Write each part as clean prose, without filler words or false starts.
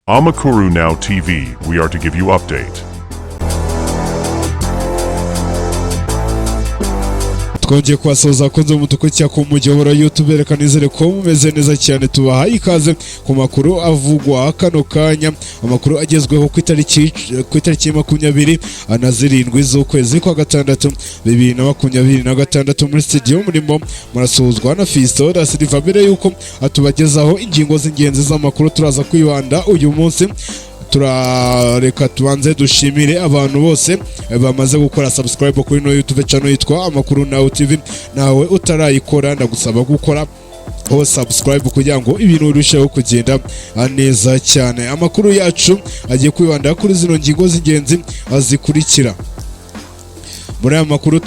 Amakuru Now TV, we are to give you update. Twongeye kwasoza kunze umutukurikira ku mujyoboro YouTube, reka nizere ko mumeze neza cyane. Tubahaye ikaze ku makuru avugwa kano kanya, amakuru agezweho ku itariki 27 z'ukwezi kwa gatandatu 2026. Muri studio murimo murasuhuzwa na Fisto da Silva. Mbere yuko atubagezaho ingingo z'ingenzi z'amakuru turaza kwibanda uyu munsi, turareka tubanze dushimire abantu bose bamaze gukora subscribe kuri no YouTube channel yitwa Amakuru Now TV. Nawe utarayikora ndagusaba gukora subscribe kugira ngo ibintu birusheho kugenda neza cyane. Amakuru yacu agiye kwibanda kuri zino ngingo z'ingenzi azikurikira. Muri aya makuru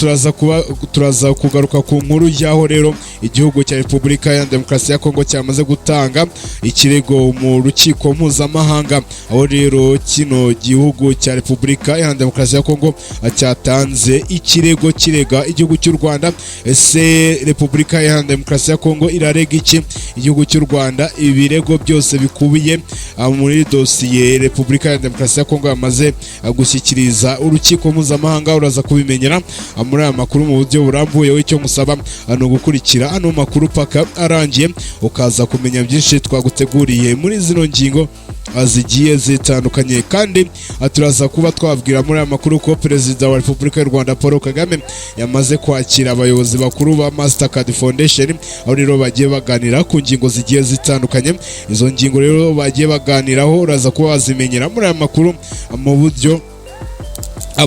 turaza kugaruka ku nkuru y'aho rero igihugu cya Repubulika ya Demokarasi ya Kongo cyamaze gutanga ikirego mu rukiko mpuzamahanga, aho rero kino gihugu cya Repubulika ya Demokarasi ya Kongo cyatanze ikirego kirega igihugu cy'u Rwanda. Ese Repubulika ya Demokarasi ya Kongo irarega iki igihugu cy'u Rwanda? Ibirego byose bikubiye muri dosiye Repubulika ya Demokarasi ya Kongo yamaze gushyikiriza urukiko mpuzamahanga uraza kubimenya muri aya makuru mu buryo burambuye. Icyo musaba no gukurikira ano makuru paka arangiye, ukaza kumenya byinshi twaguteguriye muri zino ngingo zigiye zitandukanye. Kandi turaza kuba twabwira muri aya makuru ko Perezida wa Repubulika y'u Rwanda Paul Kagame yamaze kwakira abayobozi bakuru ba Mastercard Foundation, aho rero bagiye baganira ku ngingo zigiye zitandukanye. Izo ngingo rero bagiye baganiraho uraza kuba wazimenyera muri aya makuru mu buryo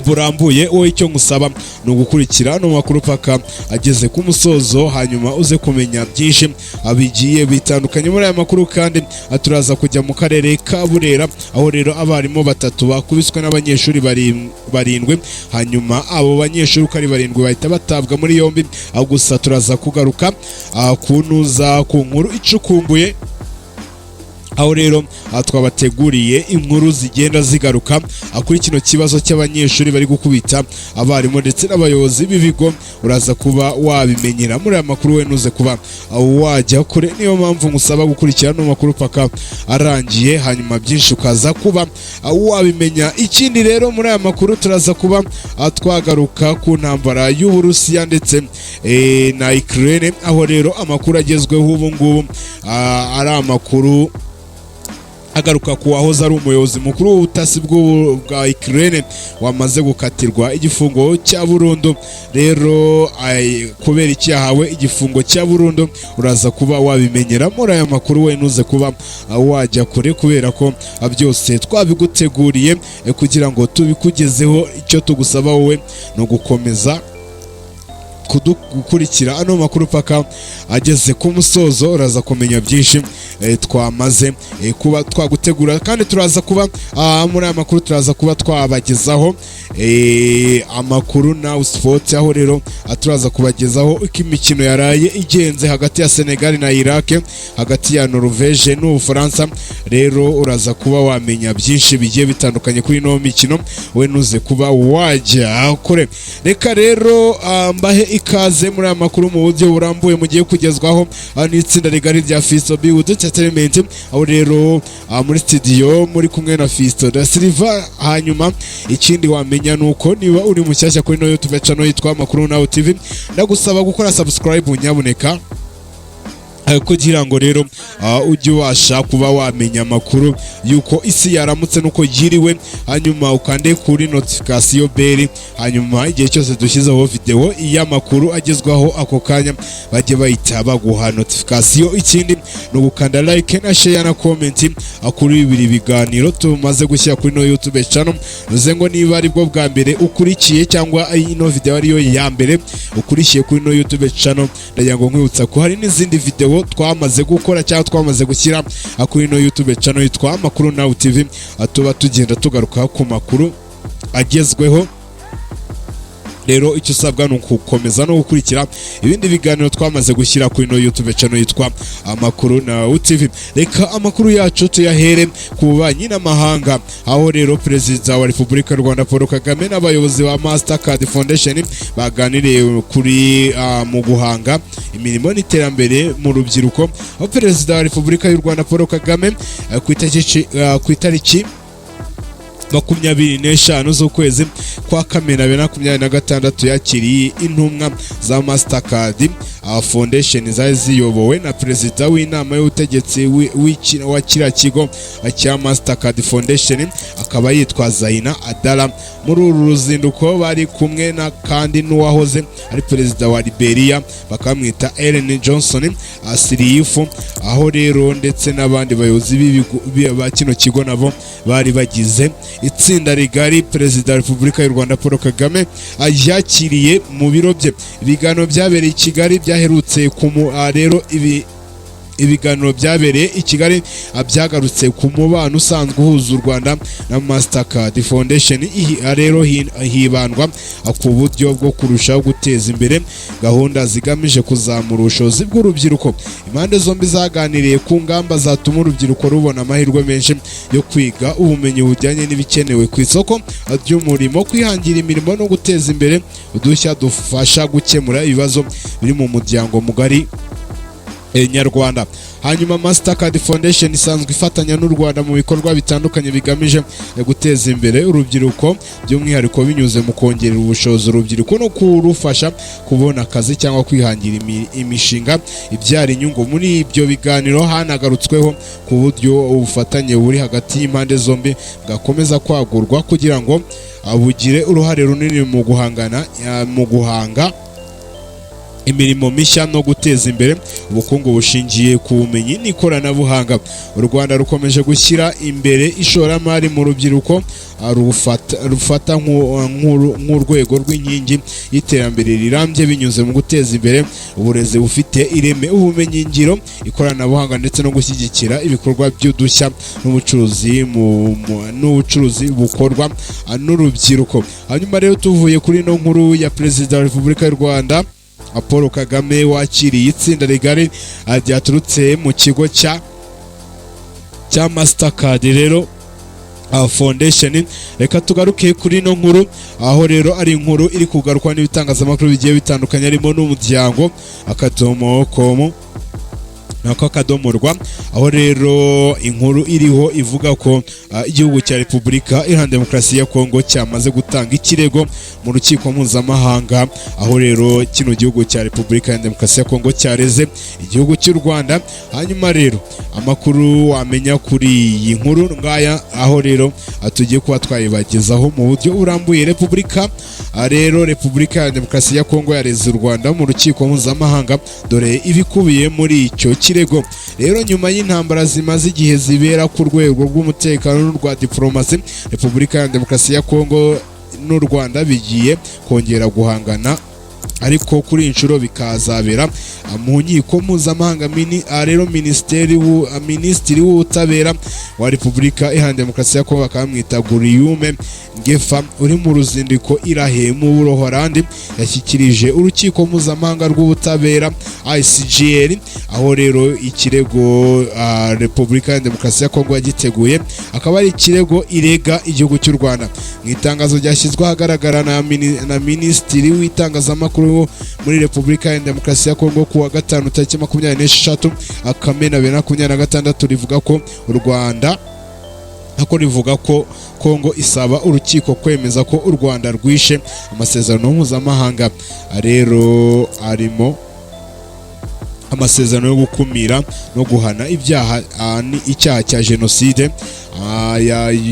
burambuye. Wowe icyo ngusaba ni ugukurikira no makuru paka ageze ku musozo, hanyuma uze kumenya byinshi bigiye bitandukanye muri aya makuru. Kandi turaza kujya mu karere ka Burera, aho rero abarimu batatu bakubiswe n'abanyeshuri barindwi, hanyuma abo banyeshuri uko ari barindwi bahita batabwa muri yombi. Gusa turaza kugaruka kunuza ku nkuru icukumbuye, aho rero twabateguriye inkuru zigenda zigaruka kuri kino kibazo cy'abanyeshuri bari gukubita abarimu ndetse n'abayobozi b'ibigo. Uraza kuba wabimenyera muri aya makuru, we nuze kuba wajya kure. Niyo mpamvu ngusaba gukurikira no makuru paka arangiye, hanyuma byinshi ukaza kuba wabimenya. Ikindi rero muri aya makuru turaza kuba twagaruka ku ntambara y'Uburusiya ndetse na Ukraine, aho rero amakuru agezweho ubu ngubu ari amakuru agaruka ku wahoze ari umuyobozi mukuru w'ubutasi bwa Ukraine wamaze gukatirwa igifungo cya burundu. Rero kubera iki yahawe igifungo cya burundu, uraza kuba wabimenyera muri aya makuru. We nuze kuba wajya kure, kubera ko byose twabiguteguriye kugira ngo tubikugezeho. Icyo tugusaba wowe no gukomeza gukurikira ano makuru paka ageze ku musozo, uraza kumenya byinshi twamaze kuba twagutegura. Kandi turaza kuba muri aya makuru turaza kuba twabagezaho amakuru Now Sport, aho rero turaza kubagezaho uko imikino yaraye igenze hagati ya Senegal na Iraq, hagati ya Norvège n'Ubufaransa. Rero uraza kuba wamenya byinshi bigiye bitandukanye kuri ino mikino, we nuze kuba wajya kure. Reka rero mbahe ikaze muri aya makuru mu buryo burambuye mugiye kugezwaho n'itsinda rigari rya Fisto Beauty Entertainment, aho rero muri studio muri kumwe na Fisto da Silva. Hanyuma ikindi wamenya nuko niba uri mushyashya kuri no YouTube channel yitwa Amakuru Now TV, ndagusaba gukora subscribe nyabuneka, kugira ngo rero ujye ubasha kuba wamenya amakuru yuko isi yaramutse nuko yiriwe, hanyuma ukande kuri notification bell, hanyuma igihe cyose dushyizeho video y'amakuru agezwaho ako kanya bajye bahita baguha notification. Ikindi no gukanda like na share na comment kuri ibiri biganiro tumaze gushyira kuri no YouTube channel. Uze ngo niba ari bwo bwa mbere ukurikiye cyangwa ino video ariyo ya mbere ukurikiye kuri no YouTube channel, ndagira ngo nkwibutsa ko hari n'izindi video twamaze gukora cyangwa twamaze gushyira kuri no YouTube channel yitwa Amakuru Now TV, tuba tugenda tugaruka ku makuru agezweho rero icyo usabwa ni ukukomeza no gukurikira ibindi biganiro twamaze gushyira kuri no YouTube channel yitwa Amakuru na TV. Reka amakuru yacu tuyahere ku bubanyi n'amahanga, aho rero Perezida wa Repubulika y'u Rwanda Paul Kagame n'abayobozi ba Mastercard Foundation baganiriye kuri mu guhanga imirimo n'iterambere mu rubyiruko, aho Perezida wa Repubulika y'u Rwanda Paul Kagame ku itariki 25 z'ukwezi kwa Kamena 2026 yakiriye intumwa za Mastercard Foundation zari ziyobowe na Perezida w'inama y'ubutegetsi wa kiriya kigo cya Mastercard Foundation, akaba yitwa Zaina Adala. Muri uru ruzinduko bari kumwe na kandi n'uwahoze ari Perezida wa Liberia bakamwita Ellen Johnson Sirleaf, aho rero ndetse n'abandi bayobozi ba kino kigo nabo bari bagize itsinda rigari. Perezida wa Repubulika y'u Rwanda Paul Kagame yakiriye mu biro bye. Ibiganiro byabereye i Kigali byaherutse rero ibiganiro byabereye i Kigali byagarutse ku mubano usanzwe uhuza u Rwanda na Mastercard Foundation. Rero hibandwa ku buryo bwo kurushaho guteza imbere gahunda zigamije kuzamura ubushobozi bw'urubyiruko. Impande zombi zaganiriye ku ngamba zatuma urubyiruko rubona amahirwe menshi yo kwiga ubumenyi bujyanye n'ibikenewe ku isoko ry'umurimo, kwihangira imirimo no guteza imbere udushya dufasha gukemura ibibazo biri mu muryango mugari nyarwanda. Hanyuma Mastercard Foundation isanzwe ifatanya n'u Rwanda mu bikorwa bitandukanye bigamije guteza imbere urubyiruko, by'umwihariko binyuze mu kongerera ubushobozi urubyiruko no kurufasha kubona akazi cyangwa kwihangira imishinga ibyara inyungu. Muri ibyo biganiro hanagarutsweho ku buryo ubufatanye buri hagati y'impande zombi bwakomeza kwagurwa kugira ngo bugire uruhare runini mu guhanga imirimo mishya no guteza imbere ubukungu bushingiye ku bumenyi n'ikoranabuhanga. U Rwanda rukomeje gushyira imbere ishoramari mu rubyiruko, rufata nk'urwego rw'inkingi y'iterambere rirambye binyuze mu guteza imbere uburezi bufite ireme, ubumenyi ngiro, ikoranabuhanga ndetse no gushyigikira ibikorwa by'udushya n'ubucuruzi bukorwa n'urubyiruko. Hanyuma rero tuvuye kuri no nkuru ya Perezida wa Repubulika y'u Rwanda Paul Kagame wakiriye itsinda rigari ryaturutse mu kigo cya Mastercard rero Foundation. Reka tugaruke kuri no nkuru, aho rero ari inkuru iri kugarukwa n'ibitangazamakuru bigiye bitandukanye, harimo n'umuryango akadomo.com nako akadomorwa, aho rero inkuru iriho ivuga ko igihugu cya Repubulika Iharanira Demokarasi ya Kongo cyamaze gutanga ikirego mu rukiko mpuzamahanga, aho rero kino gihugu cya Repubulika Iharanira Demokarasi ya Kongo cyareze igihugu cy'u Rwanda. Hanyuma rero amakuru wamenya kuri iyi nkuru ngaya, aho rero tugiye kuba twayibagezaho mu buryo burambuye. Repubulika Iharanira Demokarasi ya Kongo yareze u Rwanda mu rukiko mpuzamahanga, dore ibikubiye muri icyo kirego. Rero nyuma y'intambara zimaze igihe zibera ku rwego rw'umutekano n'urwa diplomasi, Repubulika Iharanira Demokarasi ya Kongo n'u Rwanda bigiye kongera guhangana, ariko kuri inshuro bikazabera mu nkiko mpuzamahanga. Rero Minisitiri w'Ubutabera wa Repubulika Iharanira Demokarasi ya Kongo bakamwita Guillaume Ngefa, uri mu ruzinduko Irahe mu Buholandi, yashyikirije urukiko mpuzamahanga rw'ubutabera ICJR, aho rero ikirego Repubulika Iharanira Demokarasi ya Kongo yagiteguye akaba ari ikirego irega igihugu cy'u Rwanda. Mu itangazo ryashyizwe ahagaragara na Minisitiri w'itangazamakuru muri Repubulika Iharanira Demokarasi ya Kongo kuwa gatanu tariki 26 Kamena 2026, rivuga ko u Rwanda rivuga ko Kongo isaba urukiko kwemeza ko u Rwanda rwishe amasezerano mpuzamahanga, rero arimo amasezerano yo gukumira no guhana icyaha cya jenoside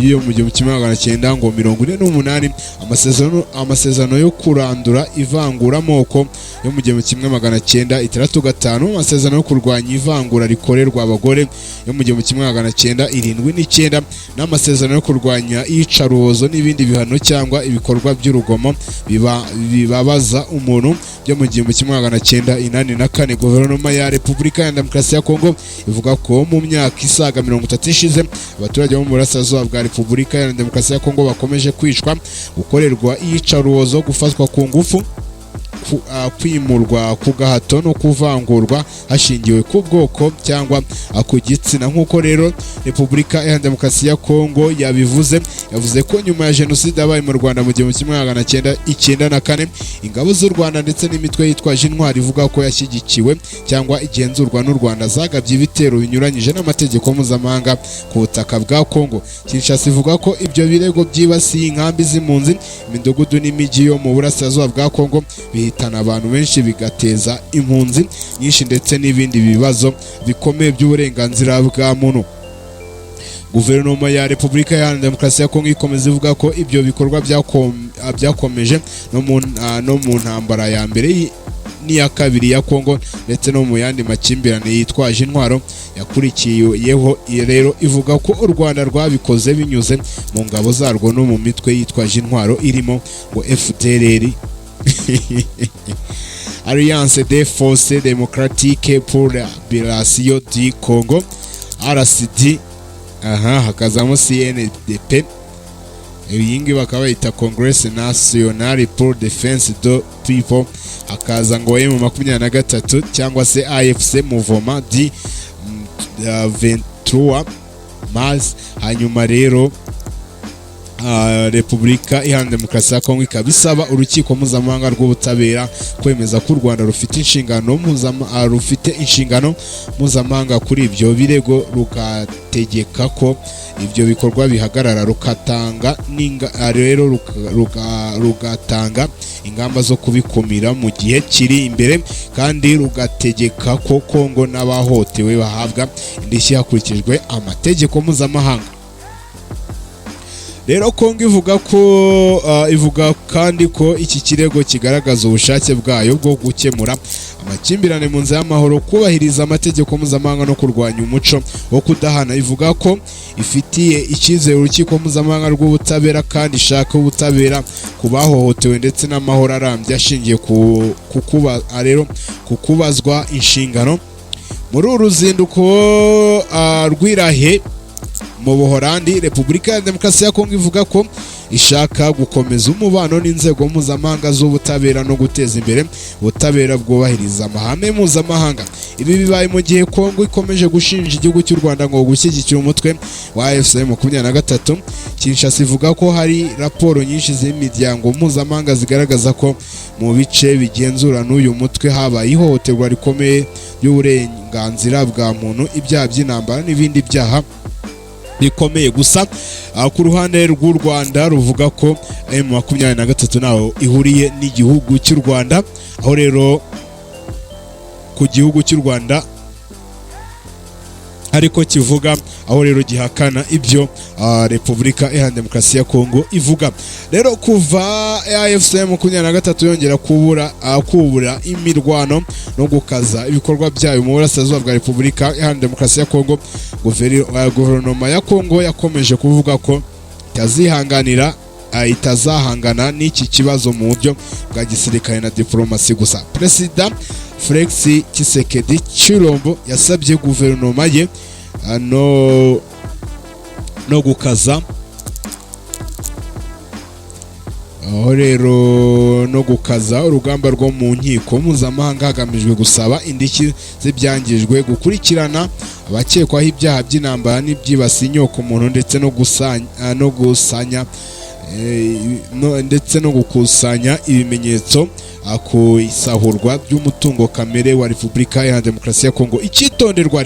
yo mu 1948, amasezerano yo kurandura ivanguramoko yo mu 1965, amasezerano yo kurwanya ivangura rikorerwa abagore yo mu 1979, n'amasezerano yo kurwanya iyicarubozo n'ibindi bihano cyangwa ibikorwa by'urugomo bibabaza umuntu byo mu 1984. Guverinoma ya Repubulika Iharanira Demokarasi ya Kongo ivuga ko mu myaka isaga 30 ishize abaturage byo mu burasirazuba bwa Repubulika Iharanira Demokarasi ya Kongo bakomeje kwicwa, gukorerwa iyicarubozo, gufatwa ku ngufu, kwimurwa ku gahato no kuvangurwa hashingiwe ku bwoko cyangwa ku gitsina. Nk'uko rero Repubulika Iharanira Demokarasi ya Kongo yavuze ko nyuma ya jenoside yabaye mu Rwanda mu 1994 ingabo z'u Rwanda ndetse n'imitwe yitwaje intwari ivuga ko yashyigikiwe cyangwa igenzurwa n'u Rwanda zagabye ibitero binyuranyije n'amategeko mpuzamahanga ku butaka bwa Kongo. Kinshasa ivuga ko ibyo birego byibasiye inkambi z'impunzi, imidugudu n'imijyi yo mu burasirazuba bwa Kongo, bihitana abantu benshi, bigateza impunzi nyinshi ndetse n'ibindi bibazo bikomeye by'uburenganzira bwa muntu. Guverinoma ya Repubulika Iharanira Demokarasi ya Kongo ikomeza ivuga ko ibyo bikorwa byakomeje no mu ntambara ya mbere n'iya kabiri ya Kongo ndetse no mu yandi makimbirane yitwaje intwaro yakurikiyeho. Rero ivuga ko u Rwanda rwabikoze binyuze mu ngabo zarwo no mu mitwe yitwaje intwaro irimo ngo FDLR Alliance des Forces Démocratiques pour la Libération du Congo, RCD, hakazamo CNDP, iyi bakaba bayita Congress National pour Defense de People, hakaza ngo M23 cyangwa se AFC Mouvement du 23 Mars. Hanyuma rero Repubulika Iharanira Demokarasi ya Kongo ikaba isaba urukiko mpuzamahanga rw'ubutabera kwemeza ko u Rwanda rufite inshingano mpuzamahanga kuri ibyo birego, rugategeka ko ibyo bikorwa bihagarara, rugatanga ingamba zo kubikumira mu gihe kiri imbere, kandi rugategeka ko Kongo n'abahotewe bahabwa indishyi hakurikijwe amategeko mpuzamahanga. Rero Kongo ivuga kandi ko iki kirego kigaragaza ubushake bwayo bwo gukemura amakimbirane mu nzira y'amahoro, kubahiriza amategeko mpuzamahanga no kurwanya umuco wo kudahana. Ivuga ko ifitiye icyizere urukiko mpuzamahanga rw'ubutabera kandi ishaka ubutabera ku bahohotewe ndetse n'amahoro arambye ashingiye ku kubazwa inshingano. Muri uru ruzinduko rw'irahe mu Buholandi, Repubulika ya Demokarasi ya Kongo ivuga ko ishaka gukomeza umubano n'inzego mpuzamahanga z'ubutabera no guteza imbere ubutabera bwubahiriza amahame mpuzamahanga. Ibi bibaye mu gihe Kongo ikomeje gushinja igihugu cy'u Rwanda ngo gushyigikira umutwe wa AFC 23. Kinshasa ivuga ko hari raporo nyinshi z'imiryango mpuzamahanga zigaragaza ko mu bice bigenzura n'uyu mutwe habaye ihohoterwa rikomeye ry'uburenganzira bwa muntu, ibyaha by'intambara n'ibindi byaha bikomeye. Gusa ku ruhande rw'u Rwanda ruvuga ko M23 naho ihuriye n'igihugu cy'u Rwanda, aho rero ku gihugu cy'u Rwanda ariko kivuga, aho rero gihakana ibyo Repubulika Iharanira Demokarasi ya Kongo ivuga. Rero kuva AFC 23 yongera kubura imirwano no gukaza ibikorwa byayo mu burasirazuba bwa Repubulika Iharanira Demokarasi ya Kongo, guverinoma ya Kongo yakomeje kuvuga ko itazahangana n'iki kibazo mu buryo bwa gisirikare na diplomasi gusa. Perezida Felix Tshisekedi Tshilombo yasabye guverinoma ye no gukaza urugamba rwo mu nkiko mpuzamahanga hagamijwe gusaba indishyi z'ibyangijwe, gukurikirana abakekwaho ibyaha by'intambara n'ibyibasiye inyokomuntu ndetse no gukusanya ibimenyetso ku isahurwa by'umutungo kamere wa Repubulika Iharanira Demokarasi ya Kongo. Icyitonderwa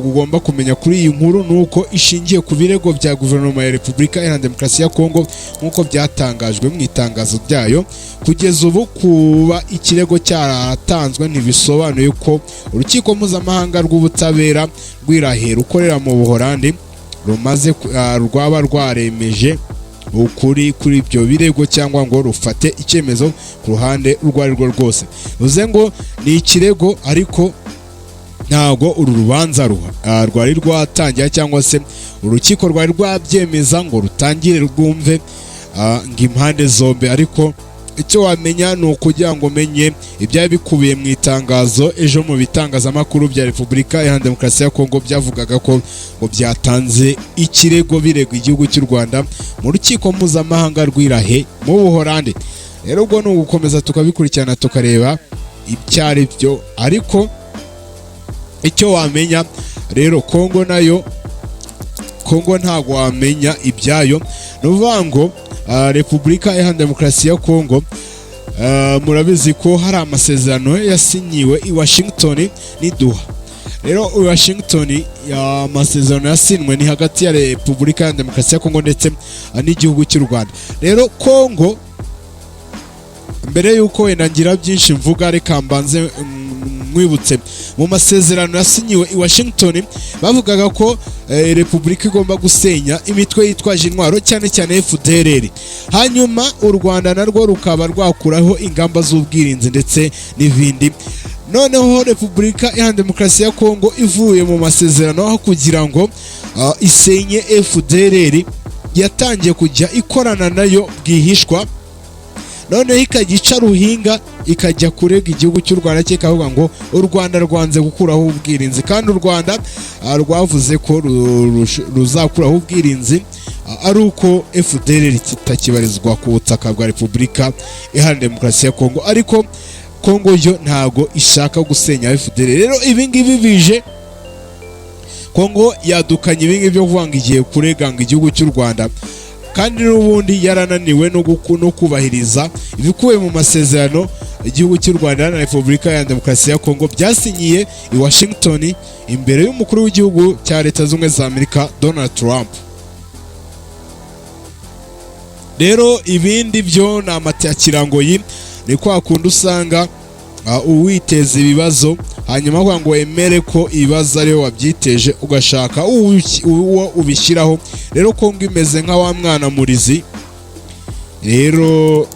ugomba kumenya kuri iyi nkuru nuko ishingiye ku birego bya guverinoma ya Repubulika Iharanira Demokarasi ya Kongo nk'uko byatangajwe mu itangazo ryayo. Kugeza ubu kuba ikirego cyaratanzwe ntibisobanuye ko urukiko mpuzamahanga rw'ubutabera rw'irahe rukorera mu Buholandi rwaba rwaremeje ukuri kuri ibyo birego cyangwa ngo rufate icyemezo ku ruhande urwo ari rwo rwose. Bivuze ngo ni ikirego ariko ntabwo uru rubanza rwari rwatangira cyangwa se urukiko rwari rwabyemeza ngo rutangire rwumve ngo impande zombi, ariko icyo wamenya ni ukugira ngo umenye ibyari bikubiye mu itangazo ejo mu bitangazamakuru bya Repubulika Iharanira Demokarasi ya Kongo byavugaga ko ngo byatanze ikirego birega igihugu cy'u Rwanda mu rukiko mpuzamahanga rw'Irahe mu Buholandi. Rero ubwo ni ugukomeza tukabikurikirana tukareba ibyari byo, ariko icyo wamenya rero Kongo nayo, Kongo ntabwo wamenya ibyayo. Ni ukuvuga ngo Repubulika Iharanira Demokarasi ya Kongo murabizi ko hari amasezerano yasinyiwe i Washington n'i Doha. Rero i Washington amasezerano yasinwe ni hagati ya Repubulika Iharanira Demokarasi ya Kongo ndetse n'igihugu cy'u Rwanda. Rero Kongo, mbere y'uko wenda ngira byinshi mvuga, reka mbanze mwibutse mu masezerano yasinyiwe i Washington bavugaga ko Repubulika igomba gusenya imitwe yitwaje intwaro cyane cyane FDLR, hanyuma u Rwanda narwo rukaba rwakuraho ingamba z'ubwirinzi ndetse n'ibindi. Noneho Repubulika Iharanira Demokarasi ya Kongo ivuye mu masezerano aho kugira ngo isenye FDLR, yatangiye kujya ikorana nayo bwihishwa, noneho ikajya ica ruhinga ikajya kurega igihugu cy'u Rwanda kikavuga ngo u Rwanda rwanze gukuraho ubwirinzi, kandi u Rwanda rwavuze ko ruzakuraho ubwirinzi ari uko FDLR kitakibarizwa ku butaka bwa Repubulika Iharanira Demokarasi ya Kongo. Ariko Kongo yo ntago ishaka gusenya FDLR. Rero ibingibi bije Kongo yadukanye ibingibi byo kuvuga ngo igiye kureganga igihugu cy'u Rwanda, kandi n'ubundi yarananiwe no kubahiriza ibikubiye mu masezerano igihugu cy'u Rwanda na Repubulika ya Demokarasi ya Kongo byasinyiye i Washington imbere y'umukuru w'igihugu cya Leta Zunze za Amerika Donald Trump. Rero ibindi byo ni amatakirangoyi, ni kwa kundi usanga uwiteza ibibazo hanyuma kugira ngo wemere ko ibibazo ariwe wabyiteje ugashaka uwo ubishyiraho. Rero Kongo imeze nka wa mwana murizi, rero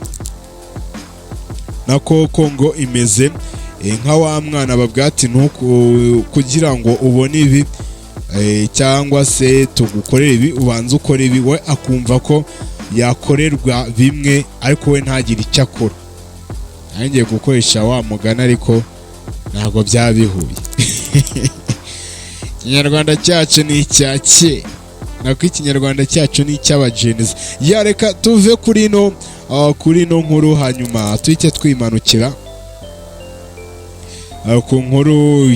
nako Kongo imeze nka wa mwana babwira ati kugira ngo ubone ibi cyangwa se tugukorere ibi ubanza ukora ibi, we akumva ko yakorerwa bimwe ariko we ntagire icyo akora. Ngiye gukoresha wa mugana ariko ntabwo byabihuye. Ikinyarwanda cyacu ni icyake, nako ikinyarwanda cyacu ni icy'abajenizi. Reka tuve kuri no nkuru hanyuma tuhite twimanukira ku nkuru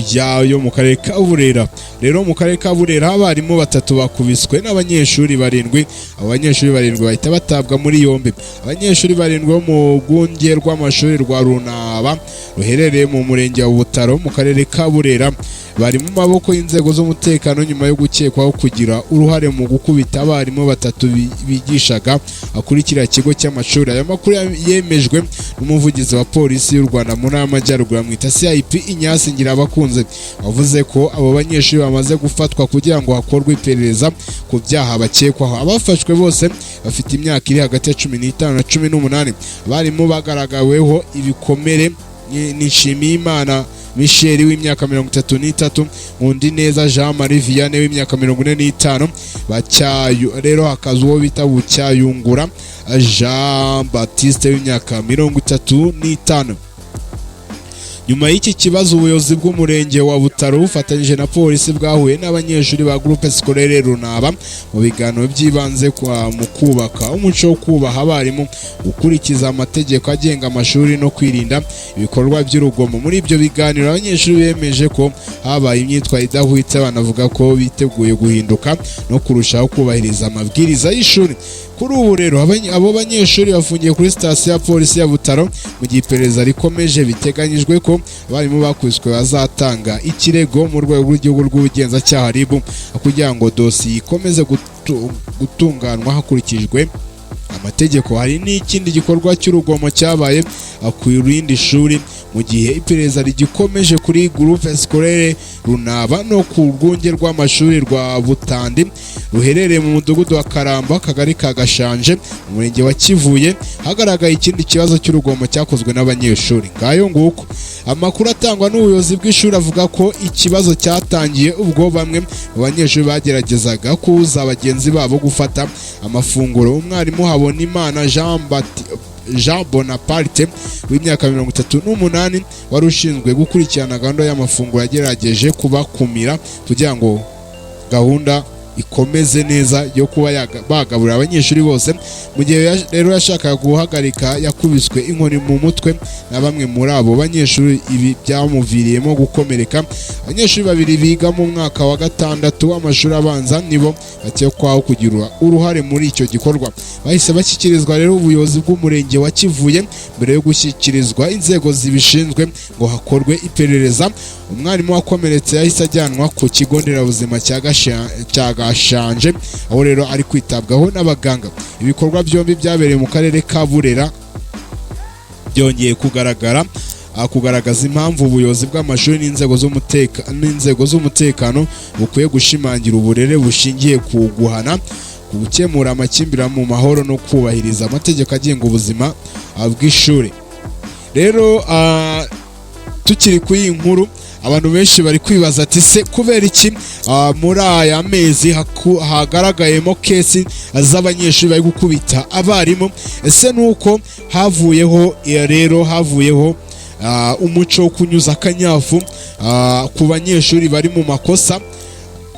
yo mu karere ka Burera. Rero mu karere ka Burera abarimu 3 bakubiswe n'abanyeshuri 7. Abanyeshuri 7 bahita batabwa muri yombi. Abanyeshuri 7 bo mu rwunge rw'amashuri rwa Runaba ruherereye mu murenge wa Butaro mu karere ka Burera bari mu maboko y'inzego z'umutekano nyuma yo gukekwaho kugira uruhare mu gukubita abarimu 3 bigishaga akurikira kigo cy'amashuri. Aya makuru yemejwe n'umuvugizi wa polisi y'u Rwanda muri Amajyaruguru mwita CIP Inyasi Ngirabakunze, wavuze ko abo banyeshuri bamaze gufatwa kugira ngo hakorwe iperereza ku byaha bakekwaho. Abafashwe bose bafite imyaka iri hagati ya 15 na 18. Abarimu bagaragaweho ibikomere ni Nshimiyimana Michel w'imyaka 33, Nkundineza Jean Marie Vianney w'imyaka 45, Bacyayo rero hakaza uwo bita Bucyayungura Jean Baptiste w'imyaka 35. Nyuma y'iki kibazo ubuyobozi bw'umurenge wa Butaro bufatanyije na polisi bwahuye n'abanyeshuri ba groupe scolaire Runaba mu biganiro by'ibanze mu kubaka umuco wo kubaha abarimu, gukurikiza amategeko agenga amashuri no kwirinda ibikorwa by'urugomo. Muri ibyo biganiro abanyeshuri bemeje ko habaye imyitwarire idahwitse, banavuga ko biteguye guhinduka no kurushaho kubahiriza amabwiriza y'ishuri. Kuri ubu rero abo banyeshuri bafungiye kuri sitasiyo ya polisi ya Butaro mu gihe iperereza rikomeje. Biteganyijwe ko abarimu bakubiswe bazatanga ikirego mu rwego rw'igihugu rw'ubugenzacyaha RIB kugira ngo dosiye ikomeze gutunganwa hakurikijwe amategeko. Hari n'ikindi gikorwa cy'urugomo cyabaye ku irindi shuri mu gihe iperereza rigikomeje kuri groupe scolaire Runaba no ku rwunge rw'amashuri rwa Butandi ruherereye mu mudugudu wa Karamba akagari ka Gashanje mu murenge wa Kivuye. Hagaragaye ikindi kibazo cy'urugomo cyakozwe n'abanyeshuri. Ngayo nguko amakuru atangwa n'ubuyobozi bw'ishuri avuga ko ikibazo cyatangiye ubwo bamwe mu banyeshuri bageragezaga kuza bagenzi babo gufata amafunguro. Umwarimu Habonimana Jean Bonaparte w'imyaka 38 wari ushinzwe gukurikirana gahunda y'amafunguro yagerageje kubakumira kugira ngo gahunda ikomeze neza yo kuba bagaburira abanyeshuri bose. Mu gihe rero yashakaga guhagarika yakubiswe inkoni mu mutwe na bamwe muri abo banyeshuri, ibi byamuviriyemo gukomereka. Abanyeshuri babiri biga mu mwaka wa 6 w'amashuri abanza nibo bakekwaho kugira uruhare muri icyo gikorwa. Bahise bashyikirizwa rero ubuyobozi bw'umurenge wa Kivuye mbere yo gushyikirizwa inzego zibishinzwe ngo hakorwe iperereza. Umwarimu wakomeretse yahise ajyanwa ku kigo nderabuzima cya Gashanje, aho rero ari kwitabwaho n'abaganga. Ibikorwa byombi byabereye mu karere ka Burera byongeye kugaragaza impamvu ubuyobozi bw'amashuri n'inzego z'umutekano bukwiye gushimangira uburere bushingiye ku guhana, ku gukemura amakimbirane mu mahoro no kubahiriza amategeko agenga ubuzima bw'ishuri. Rero tukiri kuri iyi nkuru, abantu benshi bari kwibaza ati se kubera iki muri aya mezi hagaragayemo kesi z'abanyeshuri bari gukubita abarimu? Ese nuko havuyeho umuco wo kunyuza akanyafu ku banyeshuri bari mu makosa?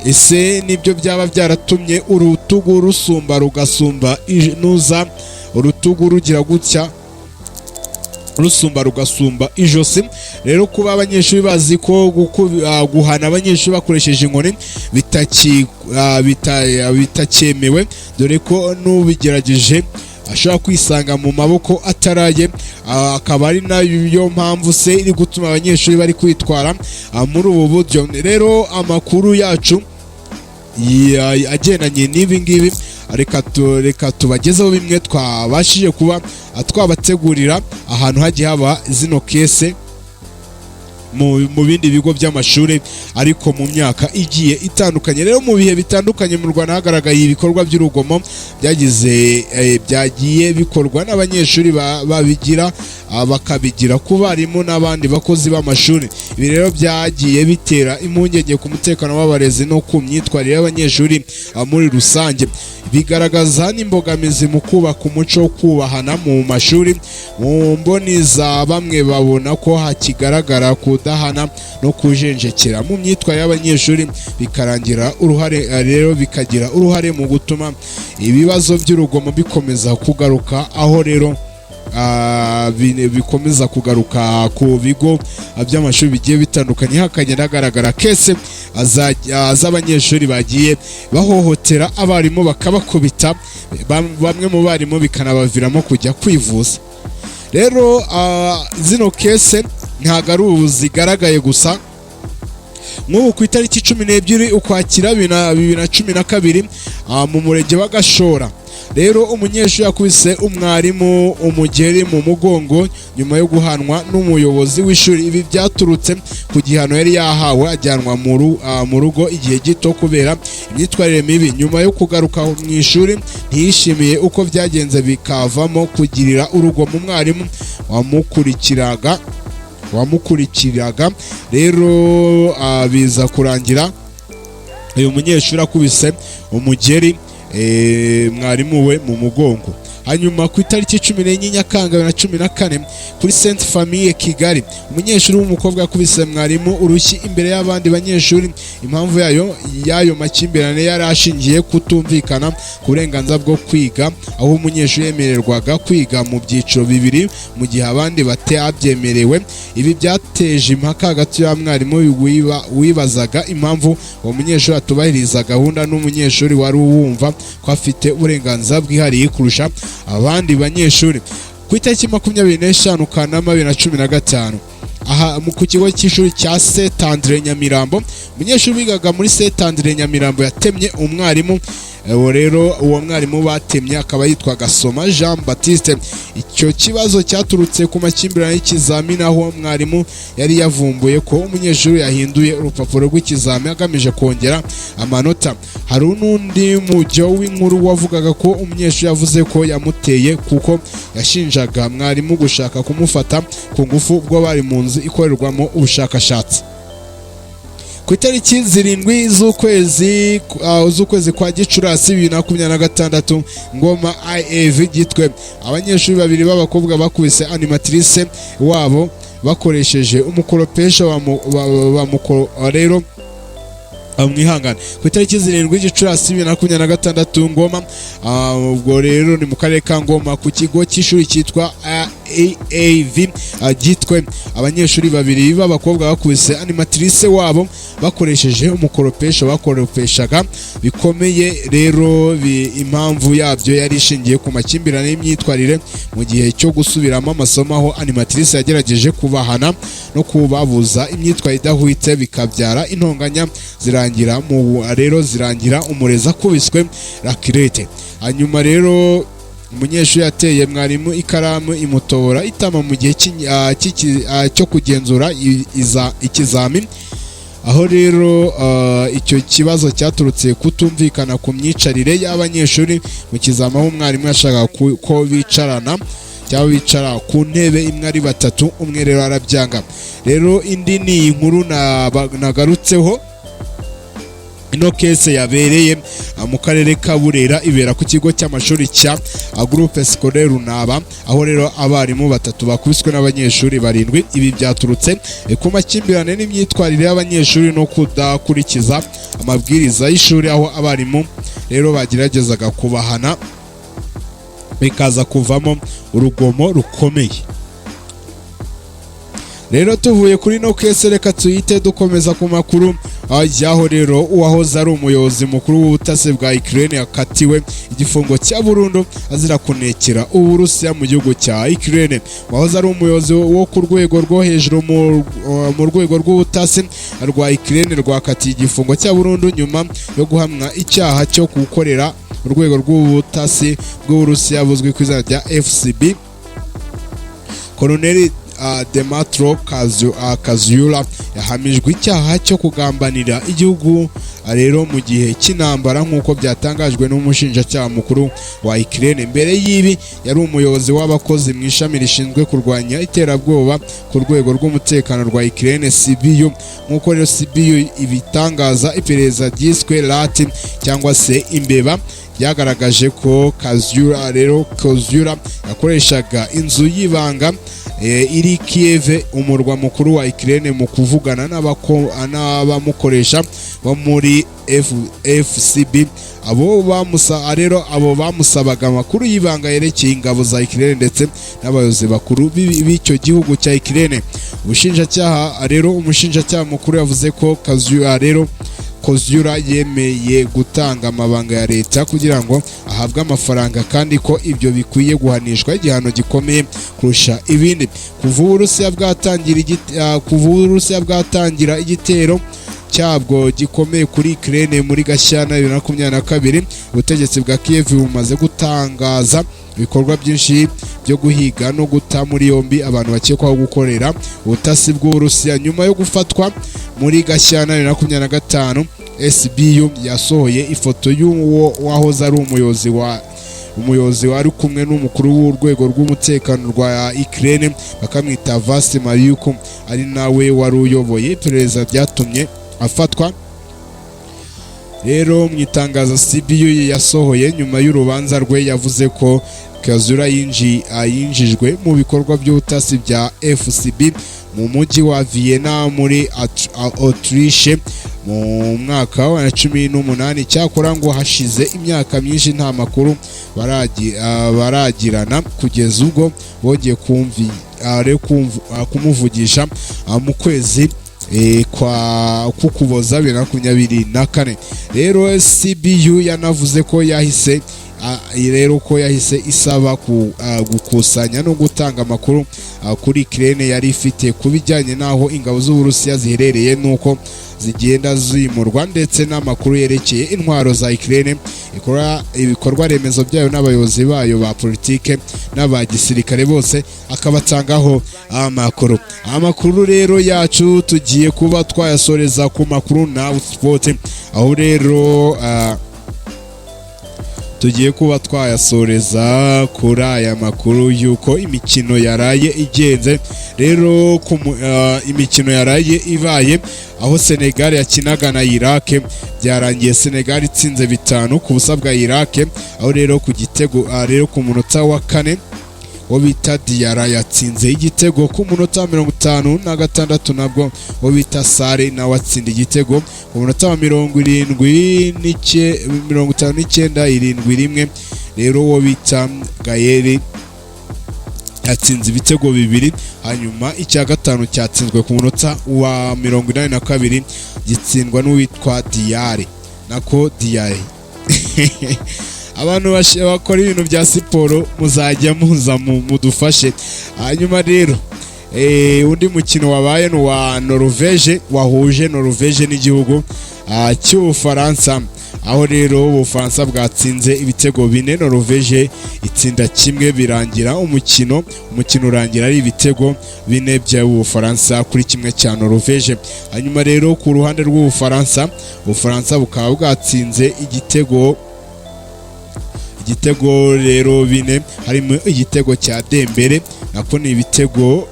Ese nibyo byaba byaratumye urutugu rusumba rugasumba inuza, urutugu rugira gutya rusumba rugasumba ijosi? Rero kuba abanyeshuri bazi ko guhana abanyeshuri bakoresheje inkoni bitakemewe, dore ko n'ubigerageje ashobora kwisanga mu maboko ataraye, akaba ari nayo mpamvu se iri gutuma abanyeshuri bari kwitwara muri ubu buryo. Rero amakuru yacu agendanye n'ibi ngibi, reka tubagezeho bimwe twabashije kuba twabategurira ahantu hagiye haba zino kese mu bindi bigo by'amashuri ariko mu myaka igiye itandukanye. Rero mu bihe bitandukanye mu Rwanda hagaragaye ibikorwa by'urugomo byagiye bikorwa n'abanyeshuri babigira bakabigira ku barimu n'abandi bakozi b'amashuri. Ibi rero byagiye bitera impungenge ku mutekano w'abarezi no ku myitwarire y'abanyeshuri muri rusange. Bigaragaza n'imbogamizi mu kubaka umuco wo kubahana mu mashuri. Mu mboni za bamwe babona ko hakigaragara kudahana no kujenjekera mu myitwarire y'abanyeshuri, bikagira uruhare mu gutuma ibibazo by'urugomo bikomeza kugaruka, aho rero bikomeza kugaruka ku bigo by'amashuri bigiye bitandukanye. Hakagenda hagaragara kese z'abanyeshuri bagiye bahohotera abarimu bakabakubita, bamwe mu barimu bikanabaviramo kujya kwivuza. Rero zino kese ntabwo ari ubu zigaragaye gusa. Nk'ubu ku itariki 12 Ukwakira 2012 mu murenge wa Gashora, rero umunyeshuri yakubise umwarimu umugeri mu mugongo nyuma yo guhanwa n'umuyobozi w'ishuri. Ibi byaturutse ku gihano yari yahawe ajyanwa mu rugo igihe gito kubera imyitwarire mibi. Nyuma yo kugaruka mu ishuri ntiyishimiye uko byagenze, bikavamo kugirira urugomo umwarimu wamukurikiraga. Rero biza kurangira uyu munyeshuri akubise umugeri mwarimu we mu mugongo. Hanyuma ku itariki 14 Nyakanga 2014 kuri Sainte Famille Kigali, umunyeshuri w'umukobwa yakubise mwarimu urushyi imbere y'abandi banyeshuri. Impamvu yayo makimbirane yari ashingiye kutumvikana ku burenganzira bwo kwiga, aho umunyeshuri yemererwaga kwiga mu byiciro bibiri mu gihe abandi batabyemerewe. Ibi byateje impaka hagati ya mwarimu wibazaga impamvu uwo munyeshuri atubahiriza gahunda n'umunyeshuri wari wumva ko afite uburenganzira bwihariye kurusha abandi banyeshuri. Ku itariki 25 Kanama 2015 aha ku kigo cy'ishuri cya Saint Andre Nyamirambo, umunyeshuri wigaga muri Saint Andre Nyamirambo yatemye umwarimu. Rero uwo mwarimu batemye akaba yitwa Gasoma Jean Baptiste. Icyo kibazo cyaturutse ku makimbirane y'ikizamini, aho mwarimu yari yavumbuye ko umunyeshuri yahinduye urupapuro rw'ikizamini agamije kongera amanota. Hari n'undi mujyo w'inkuru wavugaga ko umunyeshuri yavuze ko yamuteye kuko yashinjaga mwarimu gushaka kumufata ku ngufu ubwo bari mu nzu ikorerwamo ubushakashatsi. ku itariki 7 z'ukwezi kwa Gicurasi 2026 Ngoma IAV gitwe abanyeshuri babiri b'abakobwa bakubise animatrice wabo bakoresheje umukoropesho wa rero mwihangane ku itariki 7 Gicurasi 2026 Ngoma ubwo rero ni mu karere ka Ngoma ku kigo cy'ishuri cyitwa AAV gitwe abanyeshuri babiri b'abakobwa bakubise animatrice wabo bakoresheje umukoropesho bakoropeshaga bikomeye rero impamvu yabyo yari ishingiye ku makimbirane y'imyitwarire mu gihe cyo gusubiramo amasomo aho animatrice yagerageje kubahana no kubabuza imyitwarire idahwitse bikabyara intonganya zirangira umurezi akubiswe rakirete. Hanyuma rero umunyeshuri yateye mwarimu ikaramu imutobora itama mu gihe cyo kugenzura ikizami, aho rero icyo kibazo cyaturutse kutumvikana ku myicarire y'abanyeshuri mu kizami, aho umwarimu yashaka ko bicara ku ntebe imwe ari batatu, umwe rero arabyanga. Rero indi ni inkuru nagarutseho, ino kese yabereye mu karere ka Burera, ibera ku kigo cy'amashuri cya Groupe Scolaire Runaba, aho rero abarimu batatu bakubiswe n'abanyeshuri 7. Ibi byaturutse ku makimbirane n'imyitwarire y'abanyeshuri no kudakurikiza amabwiriza y'ishuri, aho abarimu rero bageragezaga kubahana bikaza kuvamo urugomo rukomeye. Rero tuvuye kuri no kese, reka tuyite dukomeza ku makuru ajyaho rero uwahoze ari umuyobozi mukuru w'ubutasi bwa Ukraine yakatiwe igifungo cya burundu azira kunekera Uburusiya mu gihugu cya Ukraine. Wahoze ari umuyobozi wo ku rwego rwo hejuru mu rwego rw'ubutasi rwa Ukraine rwakatiye igifungo cya burundu nyuma yo guhamwa icyaha cyo gukorera urwego rw'ubutasi bw'Uburusiya buzwi ku izina rya FSB. Colonel Dematro Kazyula yahamijwe icyaha cyo kugambanira igihugu rero mu gihe cy'intambara nk'uko byatangajwe n'umushinjacyaha mukuru wa Ukraine. Mbere y'ibi yari umuyobozi w'abakozi mu ishami rishinzwe kurwanya iterabwoba ku rwego rw'umutekano rwa Ukraine CBU. nk'uko rero CBU ibitangaza, iperereza ryiswe RAT cyangwa se imbeba yagaragaje ko Kazyura yakoreshaga inzu y'ibanga iri Kiev, umurwa mukuru wa Ukraine, mu kuvugana n'abamukoresha bo muri FSB. abo bamusabaga amakuru y'ibanga yerekeye ingabo za Ukraine ndetse n'abayobozi bakuru b'icyo gihugu cya Ukraine. Umushinjacyaha mukuru yavuze ko Kazyura yemeye gutanga amabanga ya leta kugira ngo ahabwe amafaranga, kandi ko ibyo bikwiye guhanishwa igihano gikomeye kurusha ibindi. Kuva Uburusiya bwatangira igitero cyabwo gikomeye kuri Ukraine muri Gashyantare 2022, ubutegetsi bwa Kiev bumaze gutangaza ibikorwa byinshi byo guhiga no guta muri yombi abantu bakekwaho gukorera ubutasi bw'Uburusiya. Nyuma yo gufatwa muri Gashyantare 2025, SBU yasohoye ifoto y'uwo wahoze ari umuyobozi wari kumwe n'umukuru w'urwego rw'umutekano rwa Ukraine bakamwita Vasily Mariuk, ari nawe wari uyoboye iperereza ryatumye afatwa. Rero mu itangazo CBU yasohoye nyuma y'urubanza rwe yavuze ko Kazyura yinjijwe mu bikorwa by'ubutasi bya FSB mu mujyi wa Vienna muri Autriche mu mwaka wa 2018. Cyakora ngo hashize imyaka myinshi nta makuru baragirana kugeza ubwo bongeye kumuvugisha mu kwezi kwa Ukuboza 2024. Rero CBU yanavuze ko yahise isaba gukusanya no gutanga amakuru kuri Ukraine yari ifite kubijyanye n'aho ingabo z'Uburusiya ziherereye n'uko zigenda zimurwa, ndetse n'amakuru yerekeye intwaro za Ukraine, ibikorwa remezo byayo n'abayobozi bayo ba politike n'aba gisirikare bose akabatangaho amakuru. Rero yacu tugiye kuba twayasoreza ku makuru na sport, aho rero tugiye kuba twayasoreza kuri aya makuru y'uko imikino yaraye igenze. Rero imikino yaraye ibaye aho Senegal yakinaga na Iraq, byarangiye Senegal itsinze 5-0 bwa Iraq, aho rero ku gitego rero ku munota wa 4 wo bita Diarra yatsinze igitego ku munota wa 56 nabwo wo bita Sare na watsinda igitego ku munota wa 59 rero wo bita Gayeri yatsinze ibitego 2, hanyuma icya gatanu cyatsinzwe ku munota wa 82 gitsindwa n'uwitwa Diarra nako Diarra. Abantu bakora ibintu bya siporo muzajya muza mudufashe. Hanyuma rero undi mukino wabaye no wa Norvège, wahuje Norvège n'igihugu cy'Ubufaransa, aho rero Ubufaransa bwatsinze ibitego 4, Norvège itsinda 1 birangira umukino urangira ari ibitego 4 by'Ubufaransa kuri 1 cya Norvège. Hanyuma rero ku ruhande rw'Ubufaransa, Ubufaransa bukaba bwatsinze igitego rero 4, harimo igitego cya Dembele, nako ni ibitego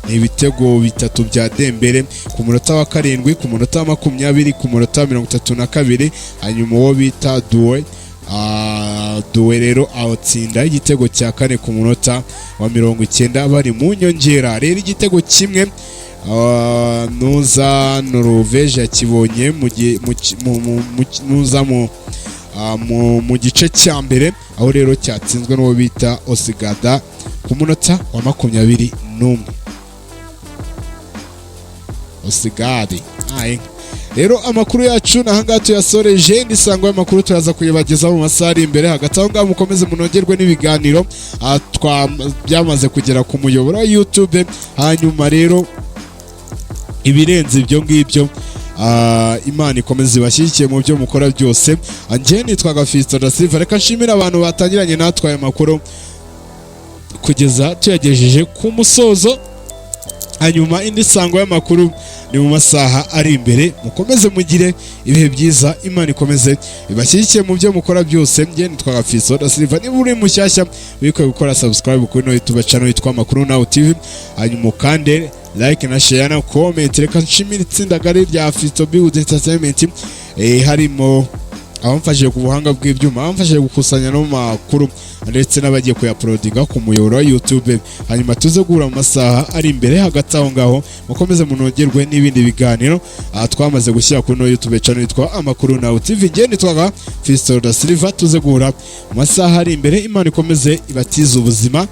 3 bya Dembele ku munota wa 7, ku munota wa 20, ku munota wa 32, hanyuma uwo bita Doué rero awutsinda igitego cya 4 ku munota wa 90 bari mu nyongera. Rero igitego kimwe nuza Norvège yakibonye mu gice cya mbere, aho rero cyatsinzwe n'uwo bita Osigada ku munota wa 21. Osigade. Rero amakuru yacu nahangaha tuyasoreje, ndisango y'amakuru turaza kuyibageza mu masaha ari imbere. Hagati aho ngaho mukomeze munogerwe n'ibiganiro byamaze kugera ku muyoboro wa YouTube. Hanyuma rero ibirenze ibyo ngibyo Imana ikomeze ibashyigikiye mu byo mukora byose. Anje nitwaga Fiston da Silva, reka nshimira abantu batangiranye natwaye amakuru kugeza tuyagejeje ku musozo. Hanyuma indi sango y'amakuru ni mu masaha ari imbere. Mukomeze mugire ibihe byiza, Imana ikomeze ibashyigikiye mu byo mukora byose. Nge nitwaga Fiston da Silva, niba uri mushyashya wikwiye gukora subscribe kuri YouTube channel yitwa Amakuru Now TV, hanyuma ukande like na share na comment. Reka nshimire itsinda gari rya Fiston Build Entertainment, harimo abamfashije ku buhanga bw'ibyuma, abamfashije gukusanya no makuru ndetse n'abagiye kuyaploadinga ku muyoboro wa YouTube. Hanyuma tuze guhura mu masaha ari imbere. Hagati aho ngaho mukomeze munogerwe n'ibindi biganiro twamaze gushyira kuri YouTube channel yitwa Amakuru Now TV. Nge nitwaga Fiston da Silva, tuze guhura mu masaha ari imbere. Imana ikomeze ibatiza ubuzima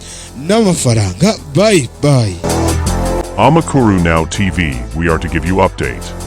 n'amafaranga. Bye bye. Amakuru Now TV, we are to give you update.